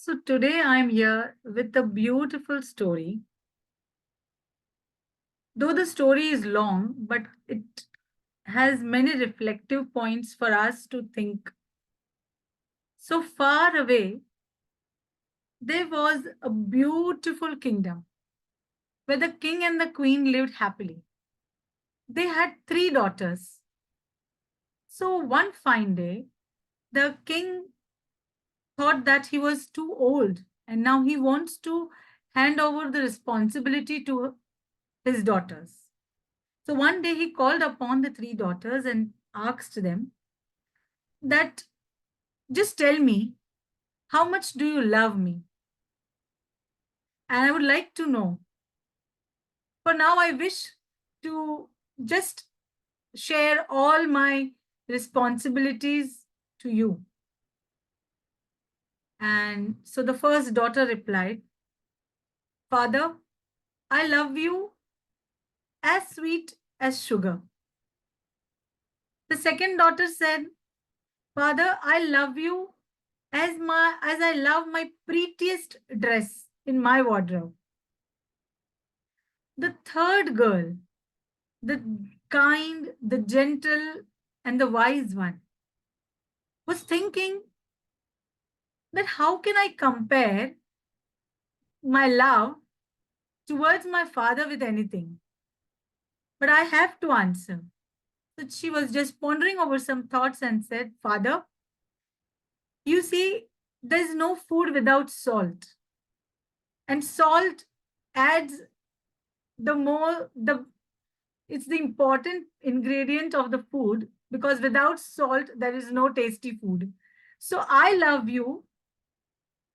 So today I'm here with a beautiful story. Though the story is long, but it has many reflective points for us to think. So far away, there was a beautiful kingdom where the king and the queen lived happily. They had three daughters. So one fine day, the king thought that he was too old and now he wants to hand over the responsibility to his daughters. So one day he called upon the three daughters and asked them that just tell me, how much do you love me? And I would like to know. For now, I wish to just share all my responsibilities to you. And so the first daughter replied, Father, I love you as sweet as sugar. The second daughter said, Father, I love you as I love my prettiest dress in my wardrobe. The third girl, the kind, the gentle, and the wise one, was thinking that how can I compare my love towards my father with anything? But I have to answer. So she was just pondering over some thoughts and said, Father, you see, there's no food without salt. And salt adds the it's the important ingredient of the food because without salt there is no tasty food. So I love you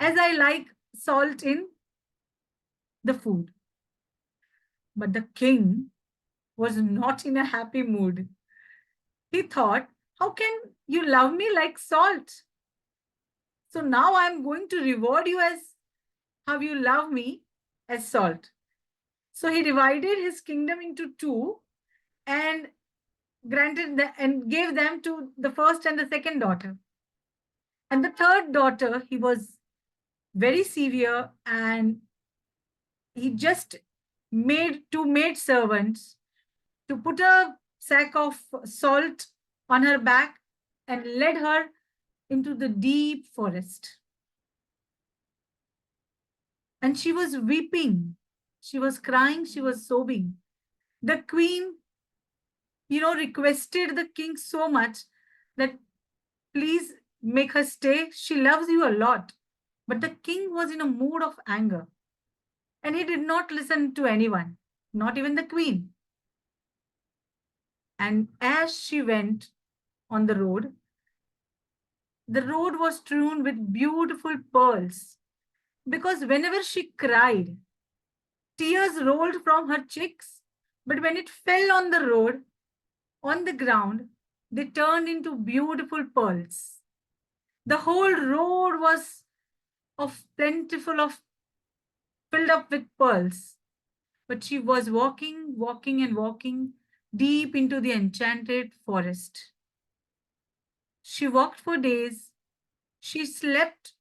as I like salt in the food. But the king was not in a happy mood. He thought, how can you love me like salt? So now I'm going to reward you as how you love me as salt. So he divided his kingdom into two and and gave them to the first and the second daughter. And the third daughter, he was very severe and he just made two maid servants to put a sack of salt on her back and led her into the deep forest. And she was weeping, she was crying, she was sobbing. The queen, requested the king so much that please make her stay. She loves you a lot. But the king was in a mood of anger and he did not listen to anyone, not even the queen. And as she went on the road was strewn with beautiful pearls because whenever she cried, tears rolled from her cheeks. But when it fell on the road, on the ground, they turned into beautiful pearls. The whole road was of plentiful of filled up with pearls. But she was walking, walking, and walking deep into the enchanted forest. She walked for days. She slept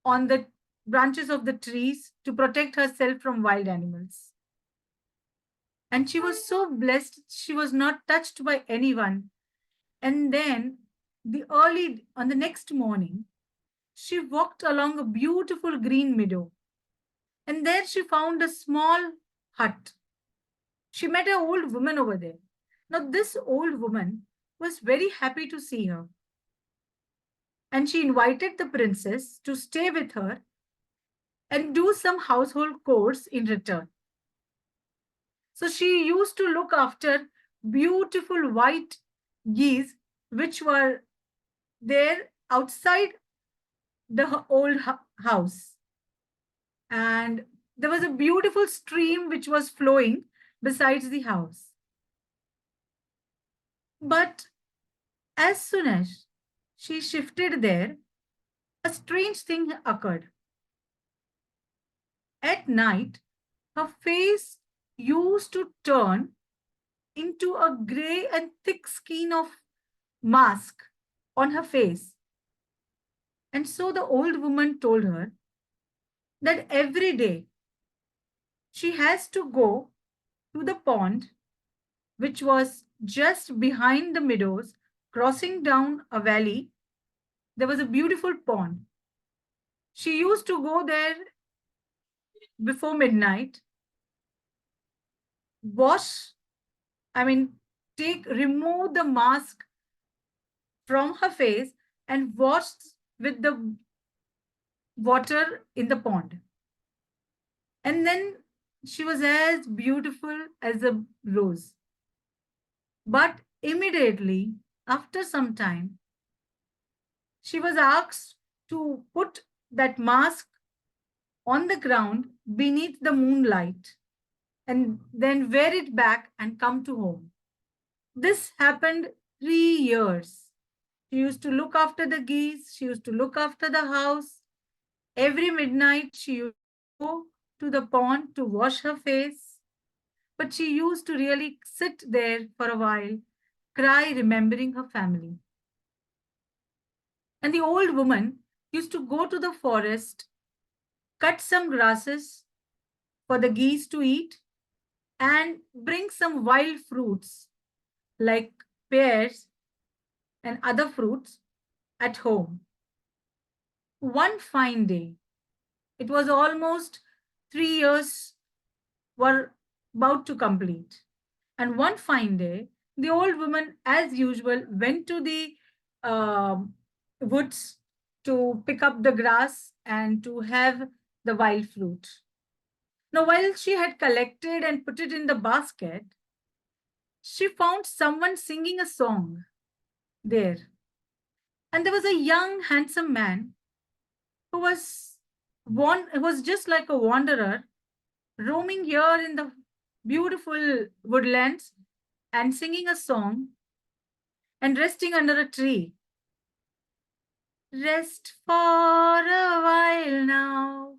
on the branches of the trees to protect herself from wild animals. And she was so blessed, she was not touched by anyone. And then, on the next morning, she walked along a beautiful green meadow. And there she found a small hut. She met an old woman over there. Now, this old woman was very happy to see her. And she invited the princess to stay with her and do some household chores in return. So she used to look after beautiful white geese which were there outside the old house. And there was a beautiful stream which was flowing besides the house. But as soon as she shifted there, a strange thing occurred. At night, her face used to turn into a gray and thick skin of mask on her face. And so the old woman told her that every day she has to go to the pond, which was just behind the meadows, crossing down a valley. There was a beautiful pond. She used to go there before midnight, wash, I mean, remove the mask from her face and wash with the water in the pond. And then she was as beautiful as a rose. But immediately, after some time, she was asked to put that mask on the ground beneath the moonlight and then wear it back and come to home. This happened 3 years. She used to look after the geese, she used to look after the house. Every midnight, she used to go to the pond to wash her face. But she used to really sit there for a while, cry, remembering her family. And the old woman used to go to the forest, cut some grasses for the geese to eat, and bring some wild fruits like pears and other fruits at home. One fine day, it was almost 3 years were about to complete. And one fine day, the old woman, as usual, went to the um woods to pick up the grass and to have the wild fruit. Now, while she had collected and put it in the basket, she found someone singing a song there. And there was a young, handsome man who was just like a wanderer, roaming here in the beautiful woodlands and singing a song and resting under a tree. Rest for a while now,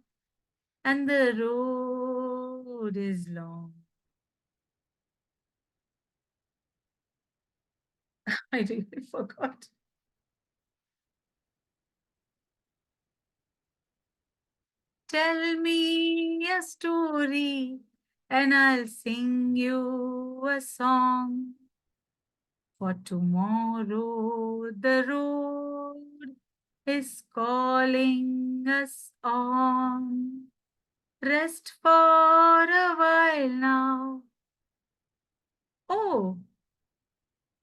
and the road is long. I really forgot. Tell me a story, and I'll sing you a song. For tomorrow the road is calling us on. Rest for a while now. Oh,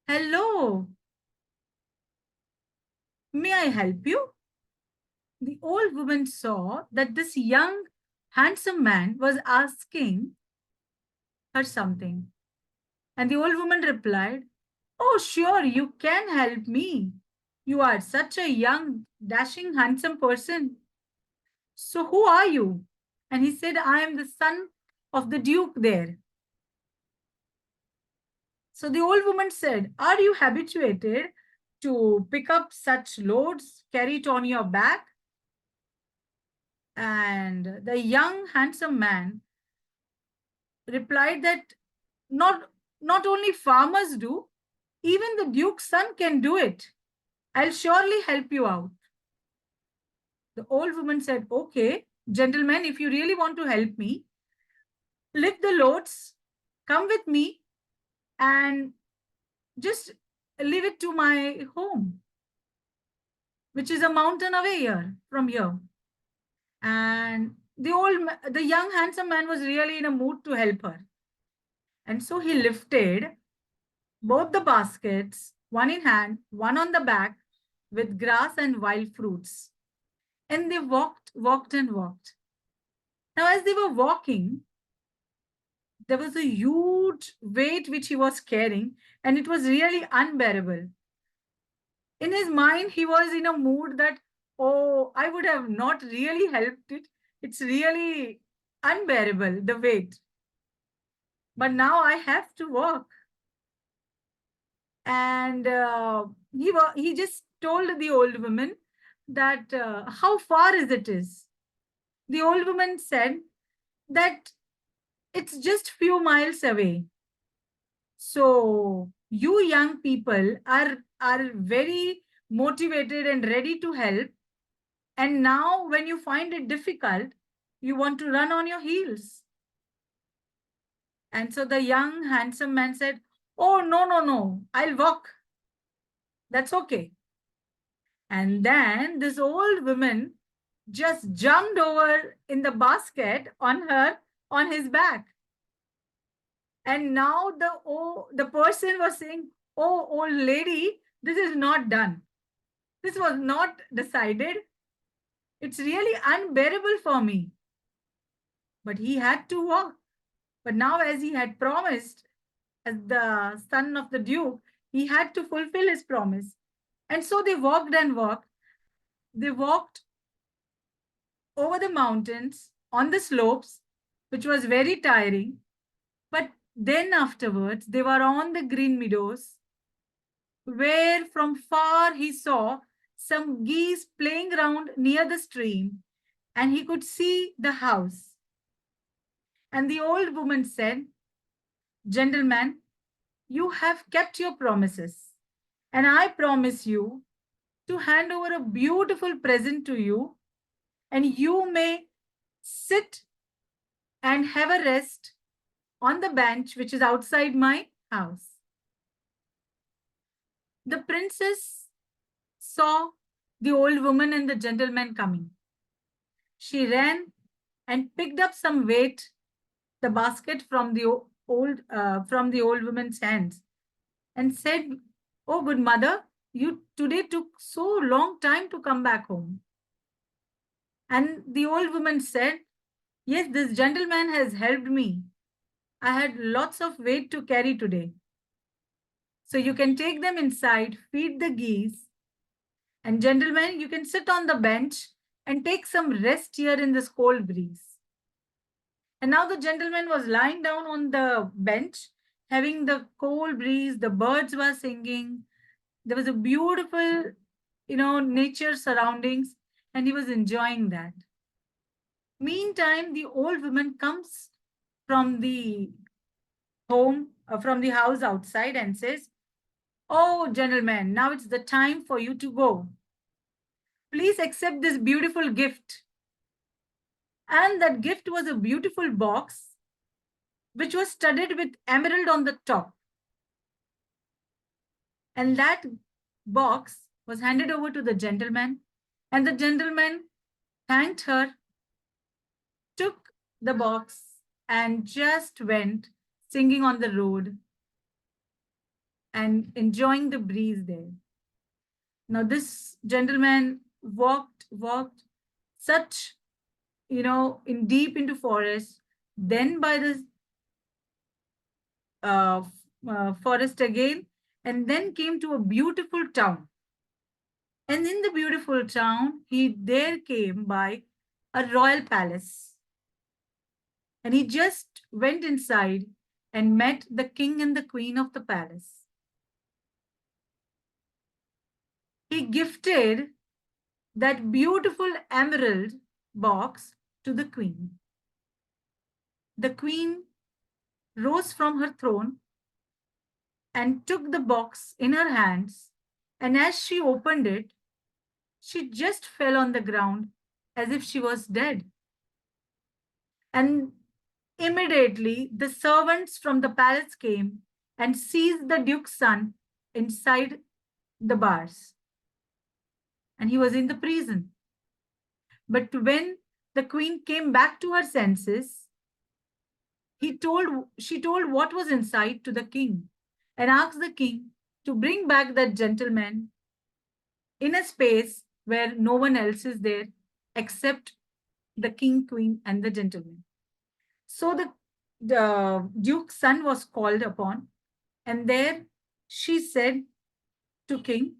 hello. May I help you? The old woman saw that this young, handsome man was asking her something. And the old woman replied, oh, sure, you can help me. You are such a young, dashing, handsome person. So who are you? And he said, I am the son of the duke there. So the old woman said, are you habituated to pick up such loads, carry it on your back? And the young, handsome man replied that not, not only farmers do, even the duke's son can do it. I'll surely help you out. The old woman said, okay, gentlemen, if you really want to help me, lift the loads, come with me, and just leave it to my home, which is a mountain away here from here. And the young handsome man was really in a mood to help her. And so he lifted both the baskets, one in hand, one on the back, with grass and wild fruits. And they walked, walked, and walked. Now, as they were walking, there was a huge weight which he was carrying, and it was really unbearable. In his mind, he was in a mood that, oh, I would have not really helped it. It's really unbearable, the weight. But now I have to walk. And he just told the old woman that how far is it is. The old woman said that it's just few miles away. So you young people are very motivated and ready to help. And now, when you find it difficult, you want to run on your heels. And so the young, handsome man said, "Oh, no, no, no, I'll walk. That's okay." And then this old woman just jumped over in the basket on his back. And now the person was saying, "Oh, old lady, this is not done. This was not decided. It's really unbearable for me." But he had to walk. But now, as he had promised, as the son of the Duke, he had to fulfill his promise. And so they walked and walked. They walked over the mountains, on the slopes, which was very tiring. But then afterwards, they were on the green meadows, where from far he saw some geese playing around near the stream, and he could see the house. And the old woman said, "Gentleman, you have kept your promises, and I promise you to hand over a beautiful present to you, and you may sit and have a rest on the bench which is outside my house." The princess saw the old woman and the gentleman coming. She ran and picked up some weight, the basket from the old woman's hands, and said, "Oh, good mother, you today took so long time to come back home." And the old woman said, "Yes, this gentleman has helped me. I had lots of weight to carry today. So you can take them inside, feed the geese, and gentlemen, you can sit on the bench and take some rest here in this cold breeze." And now the gentleman was lying down on the bench, having the cold breeze, the birds were singing. There was a beautiful, nature surroundings, and he was enjoying that. Meantime, the old woman comes from the from the house outside and says, "Oh, gentlemen, now it's the time for you to go. Please accept this beautiful gift." And that gift was a beautiful box which was studded with emerald on the top. And that box was handed over to the gentleman, and the gentleman thanked her, took the box, and just went singing on the road and enjoying the breeze there. Now, this gentleman walked such, in deep into forest, then by the forest again, and then came to a beautiful town. And in the beautiful town, he there came by a royal palace. And he just went inside and met the king and the queen of the palace. He gifted that beautiful emerald box to the queen. The queen rose from her throne and took the box in her hands, and as she opened it, she just fell on the ground as if she was dead. And immediately the servants from the palace came and seized the duke's son inside the bars. And he was in the prison. But when the queen came back to her senses, she told what was inside to the king and asked the king to bring back that gentleman in a space where no one else is there except the king, queen, and the gentleman. So the duke's son was called upon, and there she said to king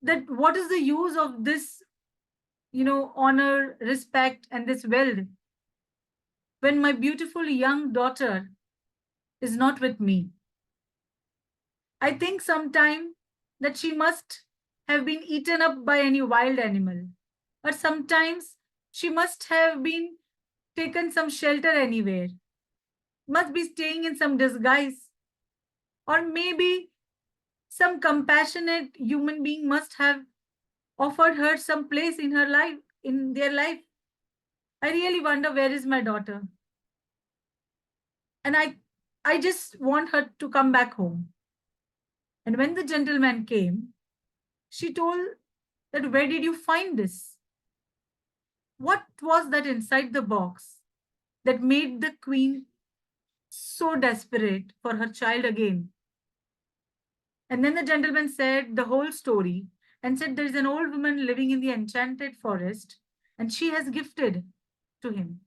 that what is the use of this, honor, respect, and this wealth when my beautiful young daughter is not with me? I think sometime that she must have been eaten up by any wild animal, or sometimes she must have been taken some shelter anywhere, must be staying in some disguise, or maybe some compassionate human being must have offered her some place in her life, in their life. I really wonder where is my daughter. And I just want her to come back home. And when the gentleman came, she told that, where did you find this? What was that inside the box that made the queen so desperate for her child again? And then the gentleman said the whole story and said there is an old woman living in the enchanted forest and she has gifted to him.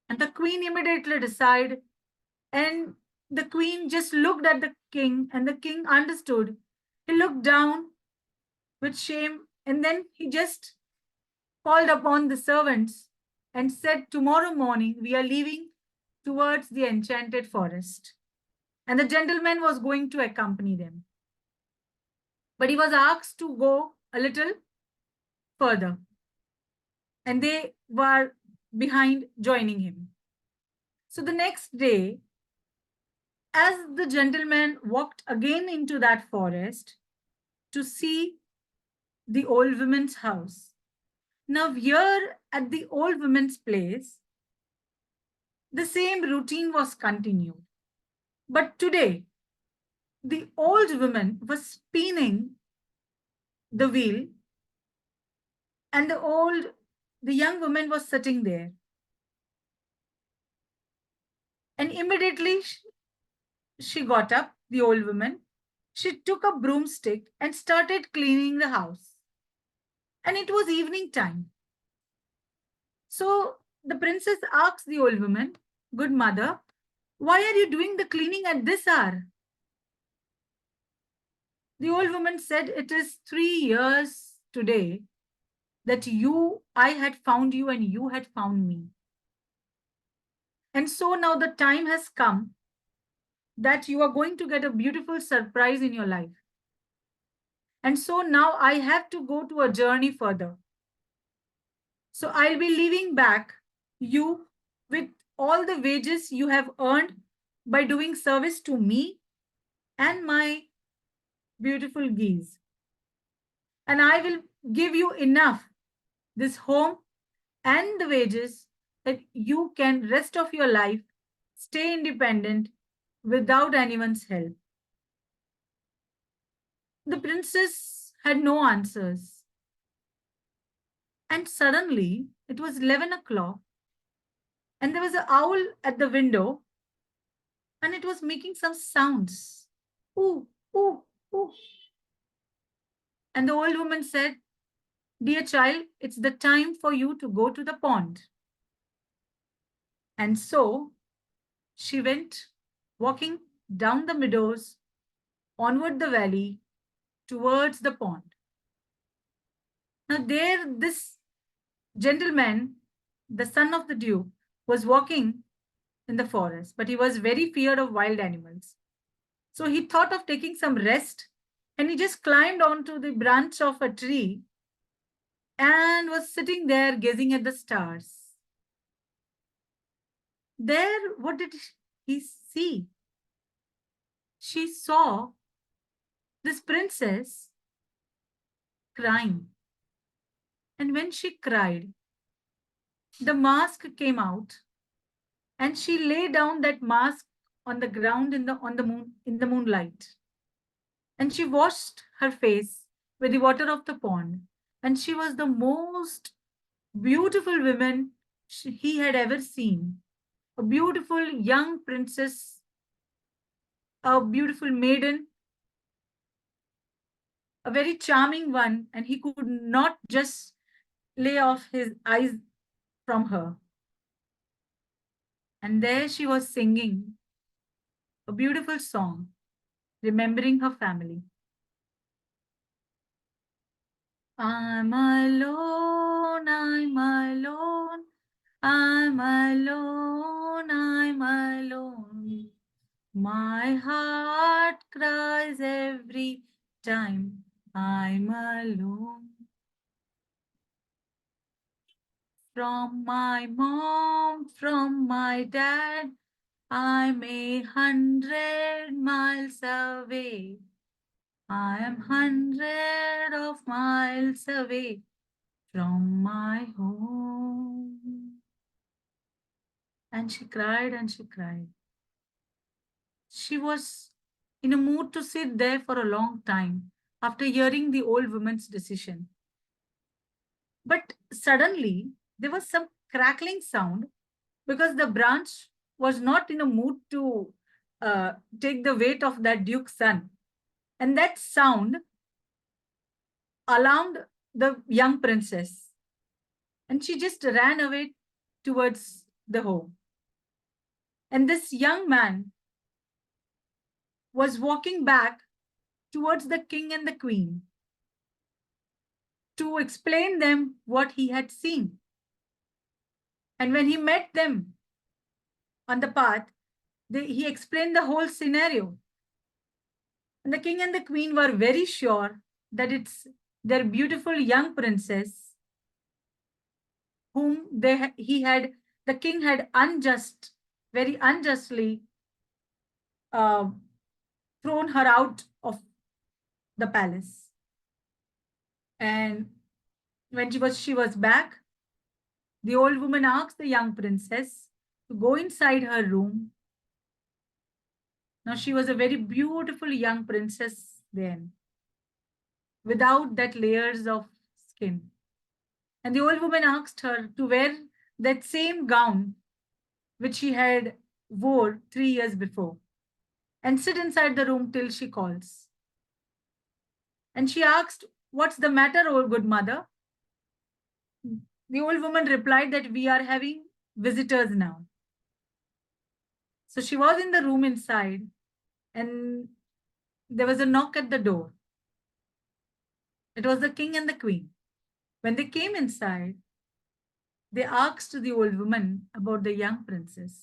And the queen immediately decided, and the queen just looked at the king and the king understood. He looked down with shame and then he just called upon the servants and said, tomorrow morning we are leaving towards the enchanted forest. And the gentleman was going to accompany them. But he was asked to go a little further. And they were behind joining him. So the next day, as the gentleman walked again into that forest to see the old woman's house. Now, here at the old woman's place, the same routine was continued. But today, the old woman was spinning the wheel, and the young woman was sitting there. And immediately she got up, the old woman. She took a broomstick and started cleaning the house. And it was evening time. So the princess asked the old woman, good mother, why are you doing the cleaning at this hour? The old woman said, it is 3 years today that I had found you and you had found me. And so now the time has come that you are going to get a beautiful surprise in your life. And so now I have to go to a journey further. So I'll be leaving back you with all the wages you have earned by doing service to me and my beautiful geese. And I will give you enough, this home and the wages, that you can rest of your life stay independent without anyone's help. The princess had no answers. And suddenly it was 11 o'clock and there was an owl at the window and it was making some sounds. Ooh, ooh, ooh. And the old woman said, dear child, it's the time for you to go to the pond. And so she went walking down the meadows, onward the valley, towards the pond. Now there this gentleman, the son of the duke, was walking in the forest, but he was very feared of wild animals. So he thought of taking some rest and he just climbed onto the branch of a tree and was sitting there gazing at the stars. There, what did he see? She saw this princess crying. And when she cried, the mask came out and she lay down that mask on the ground in the moonlight. And she washed her face with the water of the pond. And she was the most beautiful woman he had ever seen. A beautiful young princess, a beautiful maiden, a very charming one, and he could not just lay off his eyes from her. And there she was singing a beautiful song, remembering her family. I'm alone, I'm alone, I'm alone, I'm alone. My heart cries every time I'm alone. From my mom, from my dad, I'm 100 miles away. I am hundred of miles away from my home. And she cried and she cried. She was in a mood to sit there for a long time after hearing the old woman's decision. But suddenly, there was some crackling sound because the branch was not in a mood to take the weight of that duke's son. And that sound alarmed the young princess. And she just ran away towards the home. And this young man was walking back towards the king and the queen to explain them what he had seen. And when he met them on the path, he explained the whole scenario. And the king and the queen were very sure that it's their beautiful young princess whom the king had very unjustly uh, thrown her out of the palace. And when she was back, the old woman asked the young princess to go inside her room. Now she was a very beautiful young princess then, without that layers of skin. And the old woman asked her to wear that same gown which she had wore 3 years before and sit inside the room till she calls. And she asked, "What's the matter, old good mother?" The old woman replied that we are having visitors now. So she was in the room inside and there was a knock at the door. It was the king and the queen. When they came inside, they asked the old woman about the young princess.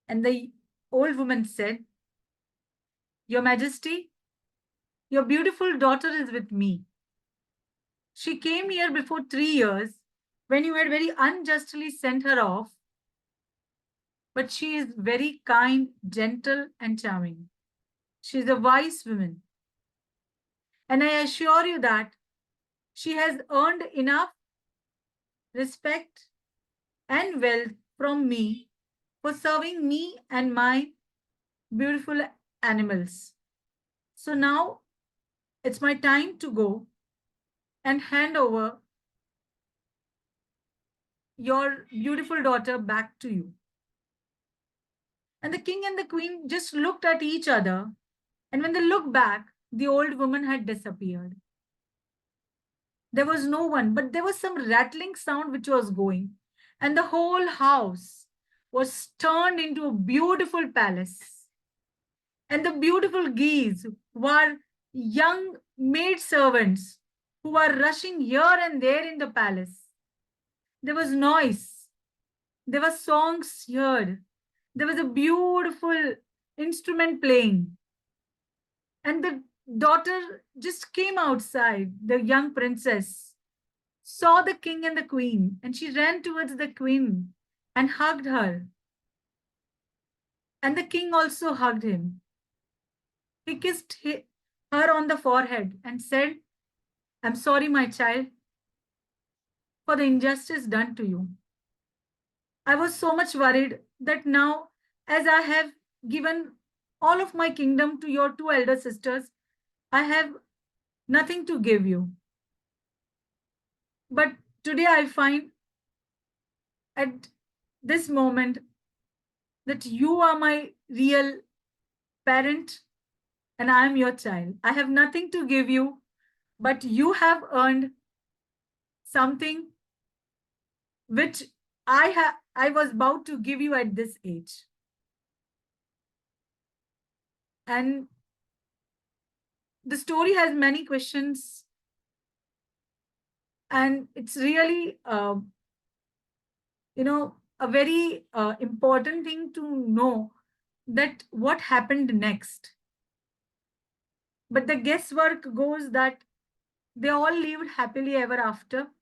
And the old woman said, "Your Majesty, your beautiful daughter is with me. She came here before 3 years when you had very unjustly sent her off, but she is very kind, gentle, and charming. She is a wise woman. And I assure you that she has earned enough respect and wealth from me for serving me and my beautiful animals. So now it's my time to go and hand over your beautiful daughter back to you." And the king and the queen just looked at each other. And when they looked back, the old woman had disappeared. There was no one, but there was some rattling sound which was going. And the whole house was turned into a beautiful palace. And the beautiful geese were young maid servants who were rushing here and there in the palace. There was noise. There were songs heard. There was a beautiful instrument playing. And the daughter just came outside, the young princess, saw the king and the queen, and she ran towards the queen and hugged her. And the king also hugged him. He kissed her on the forehead and said, "I'm sorry, my child, for the injustice done to you. I was so much worried that now, as I have given all of my kingdom to your two elder sisters, I have nothing to give you. But today I find at this moment that you are my real parent and I am your child. I have nothing to give you, but you have earned something which I was about to give you at this age." And the story has many questions, and it's really a very important thing to know that what happened next. But the guesswork goes that they all lived happily ever after.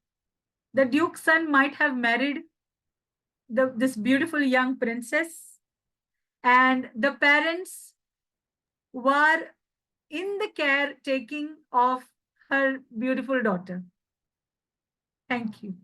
The duke's son might have married this beautiful young princess, and the parents were in the caretaking of her beautiful daughter. Thank you.